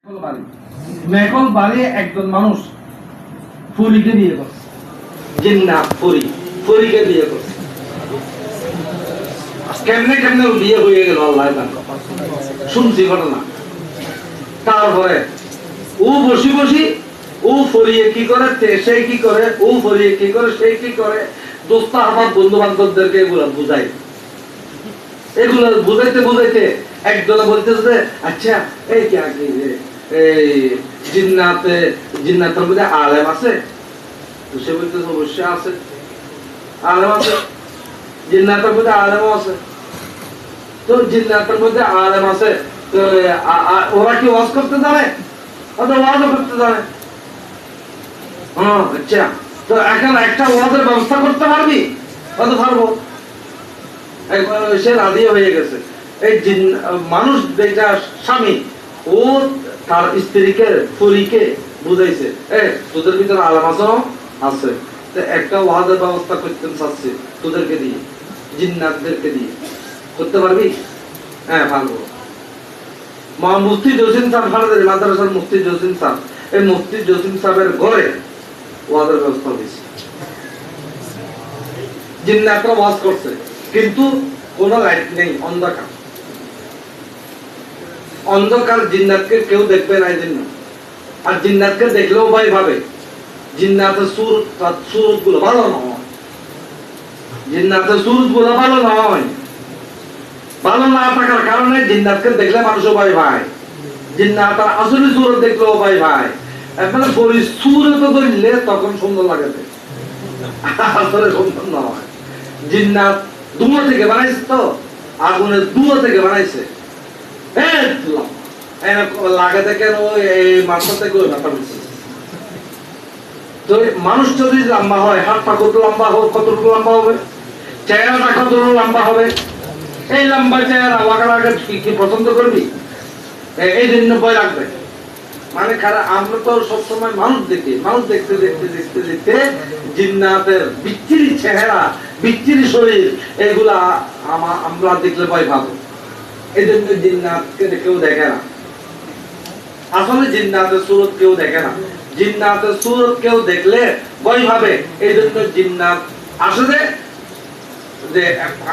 মেকল বাড়ি একজন মানুষ ফুরিকে বিয়ে করছে, জিন্নাত ফরিকে বিয়ে করছে। কেমনে কেমনে বিয়ে হয়ে গেল আল্লাহ জানে। শুনছি ঘটনা। তারপরে ও বসি বসি ও ফরিয়ে কি করে, সে কি করে, ও ফরিয়ে কি করে, সে কি করে, দোস্ত আমার বন্ধু বান্ধবদেরকে এগুলো বুঝাই। এগুলো বুঝাইতে বুঝাইতে একজনে বলতেছে, আচ্ছা এই কি এই জিন্নাতের মধ্যে আলেম আছে? সে বলতেছে অবশ্যই আছে, আলেম আছে, জিন্নাতের মধ্যে আলেমও আছে। তো জিন্নাতের মধ্যে আলেম আছে, তো ওরা কি ওয়াজ করতে জানে? ওয়াজও করতে জানে। আচ্ছা, তো এখন একটা ওয়াজের ব্যবস্থা করতে পারবি? পারবো। একবার সে রাজি হয়ে গেছে। এই মানুষ যেটা স্বামী, ও তার স্ত্রীকে ফরিকে বুঝাইছে, তোদের ভিতরে আলেম আছে, একটা ওয়াজের ব্যবস্থা করতে চাচ্ছি তোদেরকে দিয়ে, জিন্নাতদেরকে দিয়ে। করতে পারবি? হ্যাঁ, পারবো। মুফতি জসিম সাহেব ভারতের মাদ্রাসার মুফতি জসিম সাহেব, এই মুফতি জসিম সাহেবের ঘরে ওয়াজের ব্যবস্থা হয়েছে। জিন্নাতরা ওয়াজ করছে, কিন্তু কোন লাইট নেই, অন্ধকার। অন্ধকার, জিন্নাতকে কেউ দেখবে না এই জন্য। আর জিন্নাতকে দেখলেও ভয় ভাবে। জিন্নাতের সুরত গুলো ভালো নয়, জিন্নাতের সুরত গুলো ভালো নয়। ভালো না থাকার কারণে জিন্নাতকে দেখলে মানুষও ভয় পায়। জিন্নাত আসলে সুরত দেখলেও ভয় পায়। মানে বলি সুরত ধরলে তখন সুন্দর লাগে, আসলে সুন্দর নয়। জিন্নাত ধুঁয়ো থেকে বানাইছে, তো আগুনের ধুঁয়ো থেকে বানাইছে। লাগাতে কেন এই মাথা থেকে ওই মাথা বলছে। তো মানুষ যদি লম্বা হয়, হাতটা কত লম্বা হোক, কতটুকু লম্বা হবে, চেহারাটা কতটুকু লম্বা হবে, এই লম্বা চেহারা লাগার কি পছন্দ করবি? এই জন্য ভয় লাগবে। মানে আমরা তো সবসময় মানুষ দেখি, মানুষ দেখতে দেখতে দেখতে দেখতে জিন্নাতের বিচ্ছিরি চেহারা, বিচ্ছিরি শরীর, এগুলা আমরা দেখলে ভয় পাবো। এই জন্য জিন্নাতকে কেউ দেখে না। আসলে জিন্নাতের সুরত কেউ দেখে না। জিন্নাতের সুরত কেউ দেখলে ভয় ভাবে। এই জন্য জিন্নাত আসলে যে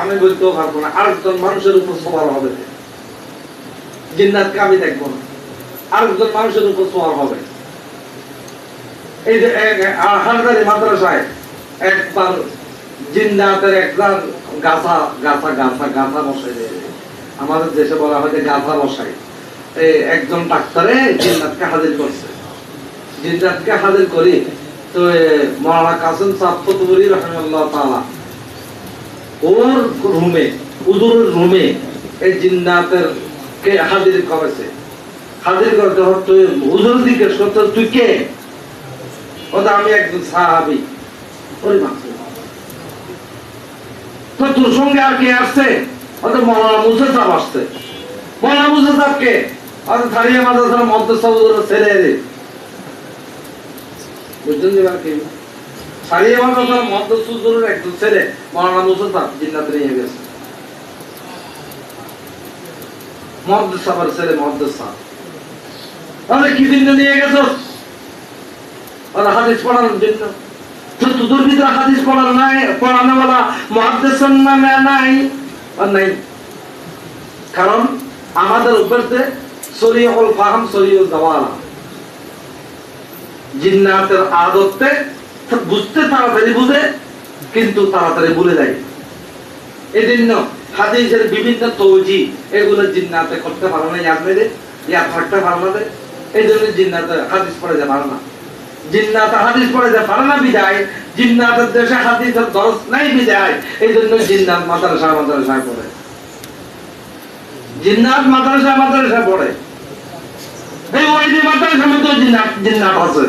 আমি বলতেও পারবো না, আরেকজন মানুষের উপর সবার হবে। জিন্নাতকে আমি দেখবো না, আরেকজন মানুষের উপর সবার হবে। এই যে হাজারি মাদ্রাসায় একবার জিন্নাতের একবার গাছা গাছা গাছা গাছা বসাই দেয়। আমাদের দেশে বলা হয় যে গাছা বসাই। একজন ডাক্তারে জিন্নাতকে হাজির করছে। জিন্নাতকে হাজির করি, তো মাওলানা কাসেম সাহেব ফতুবরী রাহিমাহুল্লাহ তাআলা ওর রুমে, হুজুরের রুমে এই জিন্নাতের কে হাজির করেছে। হাজির করতে হতো, হুজুর জিজ্ঞেস করতে, তুই কে? ওটা আমি একজন সাহাবী। ওরে মা, তো তোর সঙ্গে আর কে আসছে? ওটা মাওলানা মুসা সাহেব আসছে। মাওলানা মুসা সাহেব কে? ওটা থারিয়া মাদ্রাসার মাদ্রাসা হুজুরের ছেলে। বুঝলেন এবার কি? থারিয়া মাদ্রাসার মাদ্রাসা হুজুরের একজন ছেলে মাওলানা মুসা সাহেব জিন্নাতে নিয়ে গেছে। মুহাদ্দিস সাহেবের ছেলে মুহাদ্দিস সাহেব। তাহলে কি জন্য নিয়ে গেছো? ওরা হাদিস পড়ানোর জন্য। তো তোদের ভিতরে হাদিস পড়ানো নাই, পড়ানো বলা মুহাদ্দিসের নামে নাই আর নাই। কারণ আমাদের উপরে শরীয়ুল ফাহম, শরীয়ুল জাওয়ালা। জিন্নাতের আদতে বুঝতে তাড়াতাড়ি বুঝে, কিন্তু তাড়াতাড়ি ভুলে যায়। এই জন্য হাদিসের বিভিন্ন তৌজি এগুলো জিন্নাতে করতে পারো না, ইয়াদ থাকতে পারো না। এই জন্য জিন্নাতে হাদিস পড়ে যায় পারে না। জিন্নাতে হাদিস পড়ে যায় পারে না বিদায়, জিন্নাতের দেশে হাদিসের দরস নাই বিদায়। এই জন্য জিন্নাত মাদ্রাসায় পড়ে, জিন্নাত মাদ্রাসায় পড়ে। এই ওই যে মাদ্রাসার মধ্যে জিন্নাত আছে।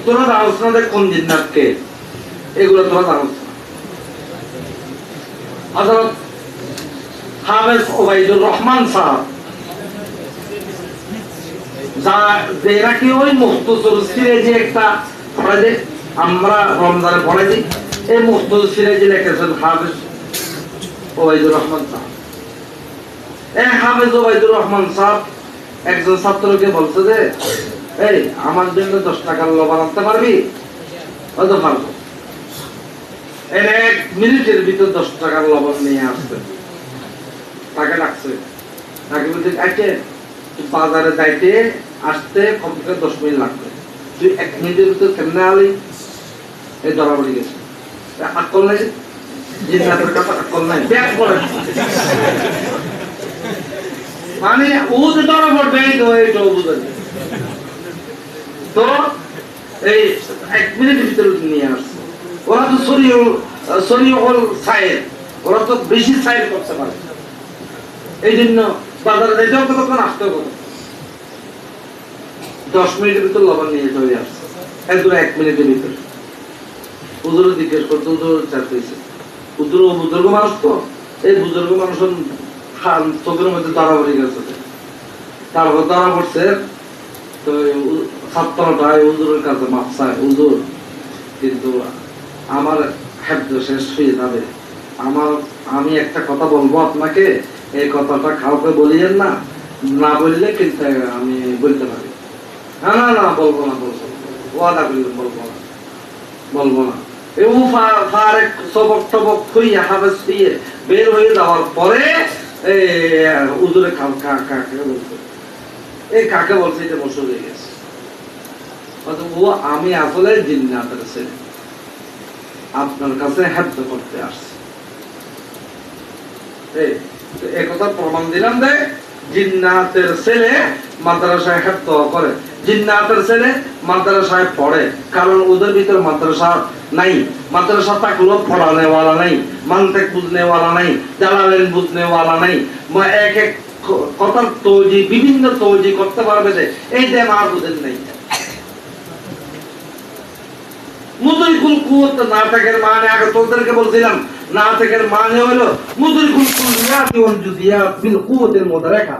তোরা জানোস না কোন জিন্নাতকে? এগুলো তোরা জানোস না। হযরত হাফেজ ওবাইদুর রহমান সাহেব, যারা কি ওই মুখতসর সিরাজি একটা আমরা রমজানে পড়াইছি, এই মুখতসর সিরাজি লিখেছেন হাফেজ ওবাইদুর রহমান সাহেব। হাফেজ ওবাইদুর রহমান সাহেব একজন ছাত্রকে বলছে যে এই আমার জন্য 10 টাকার লবণ আনতে পারবি? হয়তো পারবো। এর 1 মিনিটের ভিতর 10 টাকার লবণ নিয়ে আসবে। তাকে ডাকছে, তাকে বলছে আইতে বাজারে যাইতে আসতে কমপক্ষে 10 মিনিট লাগবে, তুই 1 মিনিটের ভিতর কেমনে আলি? এই ধরা পড়ে গেছে। আকল নাই, জিন্নাতের কথা আকল নাই, ব্যাগ করে মানে ও যে ধরা পড়বে এইটাও বুঝে। তো এই 1 মিনিটের ভিতরে নিয়ে আসছে। ওরা তো শরীয়ল সাইড, ওরা তো বেশি সাইড করতে পারে, এই জন্য বাজারে যাইতেও কতক্ষণ, আসতেও কত 10 মিনিটের ভিতর লবণ নিয়ে চলে আসছে। একদম 1 মিনিটের ভিতরে। হুজুর জিজ্ঞেস করতে, হুজুর চাইতেছে, হুজুর ও বুজুর্গ মানুষ, তো এই বুজুর্গ মানুষ চোখের মধ্যে ধরা পড়ে গেছে। তারপর ধরা পড়ছে, তো ছাত্রটাই হুজুরের কাছে মাপ চায়, হুজুর কিন্তু আমার খাদ্য শেষ হয়ে যাবে, আমি একটা কথা বলবো আপনাকে, এই কথাটা কাউকে বলিয়েন না, না বললে কিন্তু আমি বলতে পারি। না না না, বলবো না, ওয়াদা করলেন বলবো না। বের হয়ে যাওয়ার পরে হুজুরে কাকে বলছে, এই কাকে বলছে, এটা বছর হয়ে গেছে। ও আমি আসলে জিন্নাতের ছেলে, আপনার কাছে হাদ্য করতে আসছি। এই কথা প্রমাণ দিলাম যে জিন্নাতের ছেলে মাদ্রাসায় হাদ্য করে, জিন্নাতের ছেলে মাদ্রাসায় পড়ে, কারণ ওদের ভিতর মাদ্রাসা নাই। মাদ্রাসা থাকলেও পড়ানেওয়ালা নাই, মানতেক বুঝনেওয়ালা নাই, জালালেন বুঝনেওয়ালা নাই, এক এক কথার তৌজি, বিভিন্ন তৌজি করতে পারবে যে এই যে মাহবুদের নাই। মুদরিকুল কুওয়াত নাটকের মানে আগে তোদেরকে বলছিলাম, নাটকের মানে হলো মুদরিকুল কুল্লিয়াত ওয়াল জুজিয়াত বিল কুওয়াতিল মুদরাকা।